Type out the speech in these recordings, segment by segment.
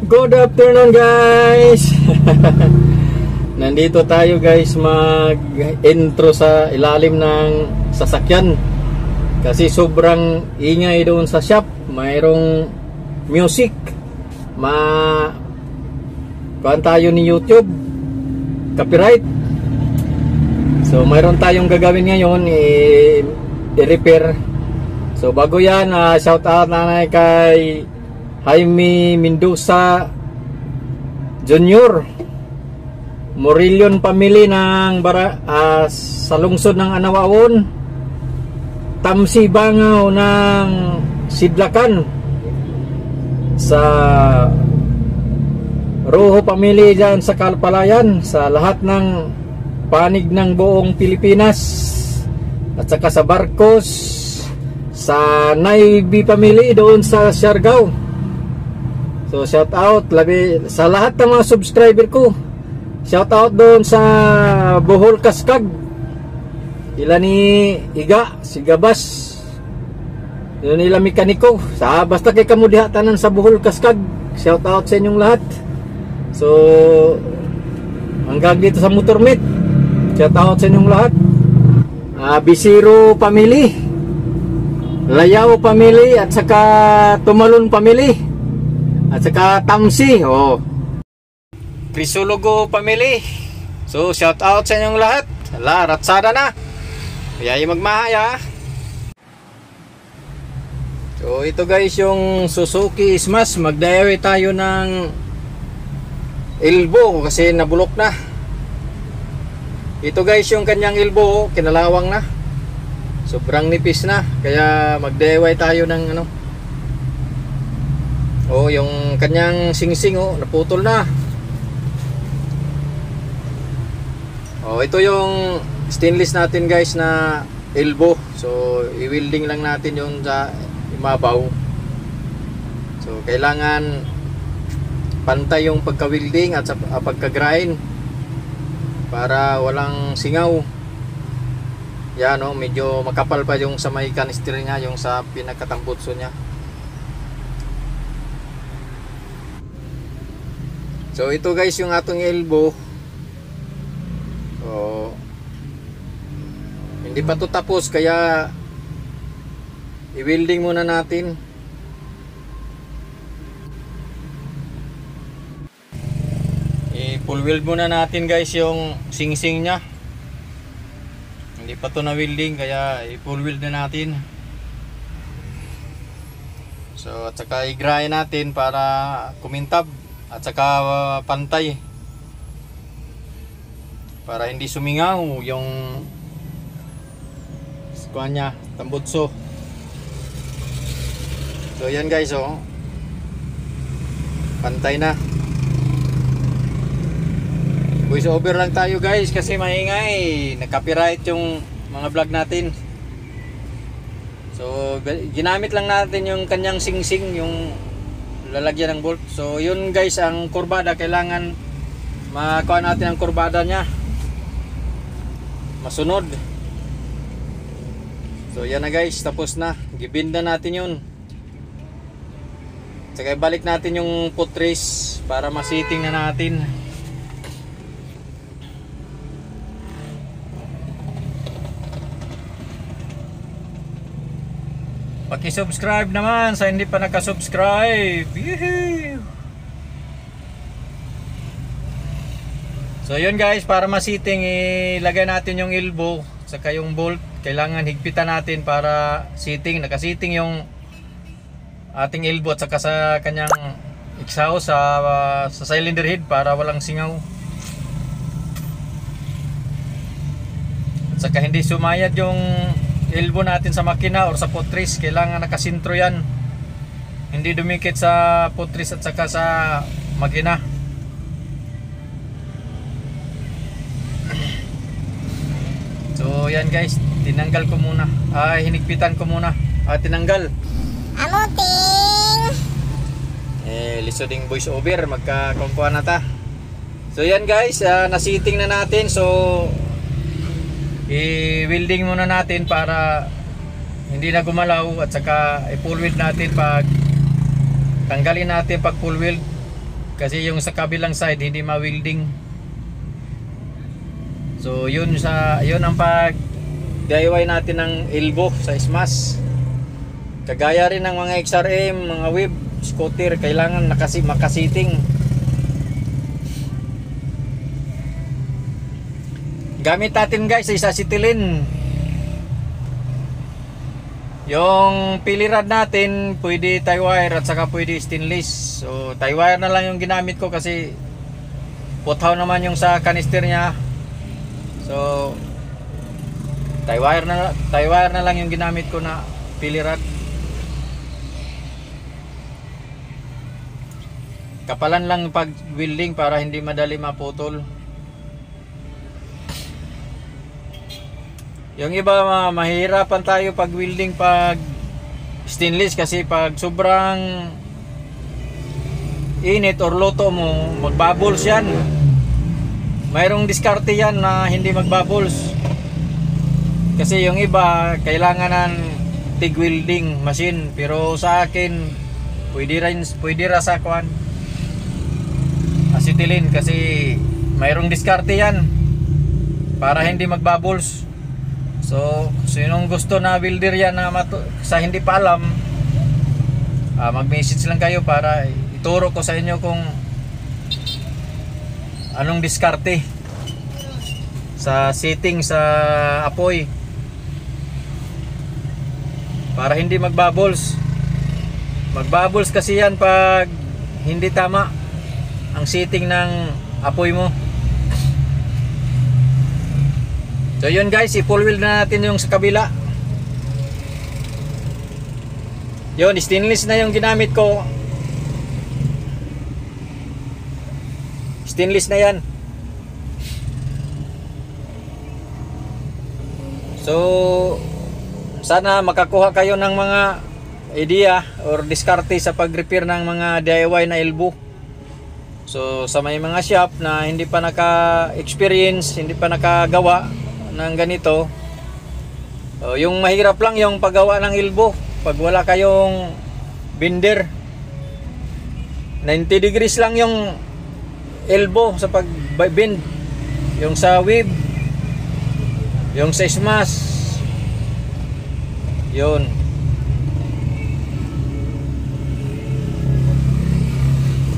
Good afternoon guys. Nandito tayo guys mag-intro sa ilalim ng sasakyan kasi sobrang ingay doon sa shop. Mayroong music. Kuhaan tayo ni YouTube copyright. So mayroon tayong gagawin ngayon, i-repair. So bago yan, shout out na kay Jaime Mendoza Jr. Morillion family ng sa lungsod ng Anawaon, Tamsi Bangaw ng Sidlakan, sa Rojo family dyan sa Kalpalayan, sa lahat ng panig ng buong Pilipinas, at saka sa Barcos, sa Naibi family doon sa Siargao. So shout out labi sa lahat ng mga subscriber ko. Shout out doon sa Bohol Kaskag, ila ni Iga, si Gabas, yun nila mekaniko. Basta kay kamo dihatanan sa Bohol Kaskag, shout out sa inyong lahat. So hanggang dito sa Motormet, shout out sa inyong lahat. Bisiro family, Layaw family, at saka Tumalon family, at saka Tamsi, Crisologo family. So shout out sa inyong lahat. Ratsada na, kaya magmahaya. So ito guys yung Suzuki Smash. Magdayaway tayo ng elbow kasi nabulok na. Ito guys yung kanyang elbow, kinalawang na, sobrang nipis na, kaya magdayaway tayo ng yung kanyang singsing naputol na. Ito yung stainless natin guys na elbow. So i-welding lang natin yun sa imabaw. So kailangan pantay yung pagka-welding at pagka-grind para walang singaw. Yan, medyo makapal pa yung sa may canister niya, yung sa pinakatambutso niya. So ito guys yung atong elbow. So hindi pa to tapos, kaya i-welding muna natin. I-full weld muna natin guys yung singsing nya. Hindi pa to na welding, kaya i-full weld na natin. So at saka i-grind natin para kumintab at saka pantay, para hindi sumingaw yung kuha nya, tambutso. So yan guys, pantay na. Voice over lang tayo guys kasi maingay, nag-copyright yung mga vlog natin. So ginamit lang natin yung kanyang singsing, yung lalagyan ng bolt. So yun guys, ang kurbada, kailangan makuha natin ang kurbada nya, masunod. So yan na guys, tapos na, gibinda natin yun. Saka balik natin yung putres para masiting na natin. Paki-subscribe naman sa hindi pa naka-subscribe. So yun guys, para masiting, ilagay natin yung elbow saka yung bolt. Kailangan higpitan natin para siting, nakasiting yung ating elbow at saka sa kanyang exhaust sa cylinder head para walang singaw. At saka hindi sumayad yung elbow natin sa makina or sa putres. Kailangan nakasintro yan, hindi dumikit sa putres at saka sa makina. So yan guys, tinanggal ko muna, hinigpitan ko muna, tinanggal. Amuting Lisoding voice over, magkakumpuan na ta. So yan guys, nasiting na natin. So i-welding muna natin para hindi na gumalaw, at saka i-full weld natin pag tanggalin natin pag full weld kasi yung sa kabilang side hindi ma-welding. So yun ang pag DIY natin ng elbow sa SMAS. Kagaya rin ng mga XRM, mga web scooter, kailangan makasiting. Gamit natin guys, isa sitilin. Yung pilirad natin, pwede tie wire at saka pwede stainless. So tie wire na lang yung ginamit ko kasi puthaw naman yung sa kanister niya. So tie wire na lang yung ginamit ko na pilirad. Kapalan lang pag welding para hindi madali maputol. Yung iba mahirapan tayo pag welding pag stainless kasi pag sobrang init or luto mo, magbubbles yan. Mayroong diskarte yan na hindi magbubbles. Kasi yung iba kailangan ng TIG welding machine, pero sa akin pwede ra sa kwan acetylene kasi mayroong diskarte yan para hindi magbubbles. So sinong gusto na welder yan na sa hindi pa alam, mag-message lang kayo para ituro ko sa inyo kung anong diskarte sa setting sa apoy para hindi magbubbles. Magbubbles kasi yan pag hindi tama ang setting ng apoy mo. So yun guys, i-full weld na natin yung sa kabila. Yun, stainless na yung ginamit ko. Stainless na yan. So sana makakuha kayo ng mga idea or diskarte sa pag-repair ng mga DIY na elbow. So sa may mga shop na hindi pa naka-experience, hindi pa nakagawa ng ganito, yung mahirap lang yung paggawa ng elbow pag wala kayong bender. 90 degrees lang yung elbow sa pag-bend, yung sa web, yung sa SMAS. Yun.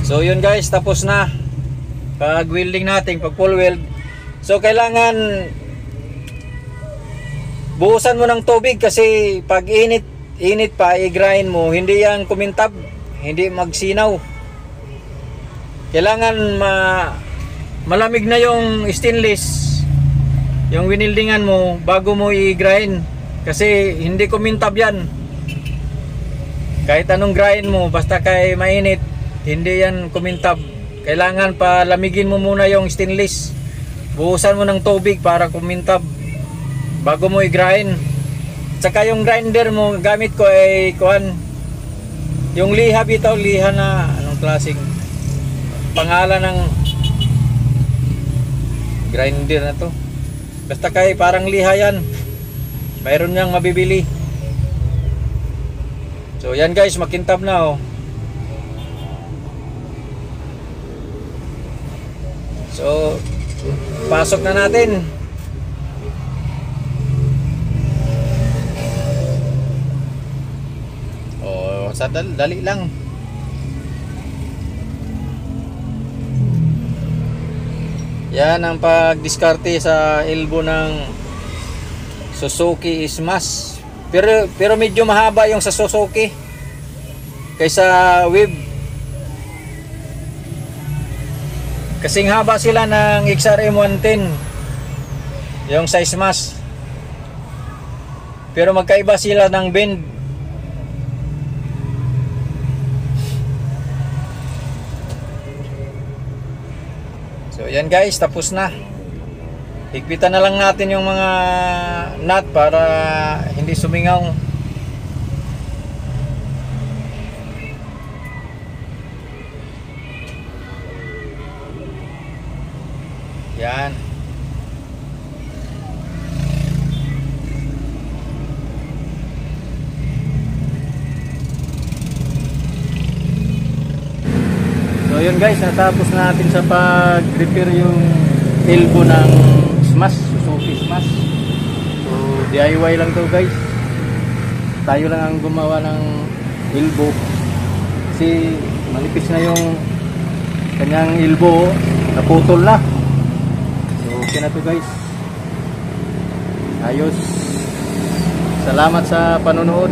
So yun guys, tapos na pag welding natin, pag full weld. So kailangan buhusan mo ng tubig kasi pag init pa i-grind mo, hindi yan kumintab, hindi magsinaw. Kailangan malamig na yung stainless, yung winildingan mo bago mo i-grind kasi hindi kumintab yan. Kahit anong grind mo, basta kay mainit, hindi yan kumintab. Kailangan palamigin mo muna yung stainless, buhusan mo ng tubig para kumintab bago mo i-grind. Saka yung grinder mo gamit ko ay yung liha, bitaw liha na anong klaseng pangalan ng grinder na to, basta kay parang liha yan, mayroon niyang mabibili. So yan guys, makintab na oh. So pasok na natin. Sa dali lang. Yan ang pagdiskarte sa elbow ng Suzuki SMAS. Pero medyo mahaba yung sa Suzuki kaysa web. Kasing haba sila ng XRM 110 yung sa SMAS. Pero magkaiba sila ng bend. So yan guys, tapos na. Higpitan na lang natin yung mga nut para hindi sumingaw. Yan. So So yun guys, natapos natin sa pag-repair yung elbow ng Smash, Suzuki Smash. So DIY lang to guys. Tayo lang ang gumawa ng elbow kasi manipis na yung kanyang elbow, naputol na. So okay na to guys. Ayos. Salamat sa panonood.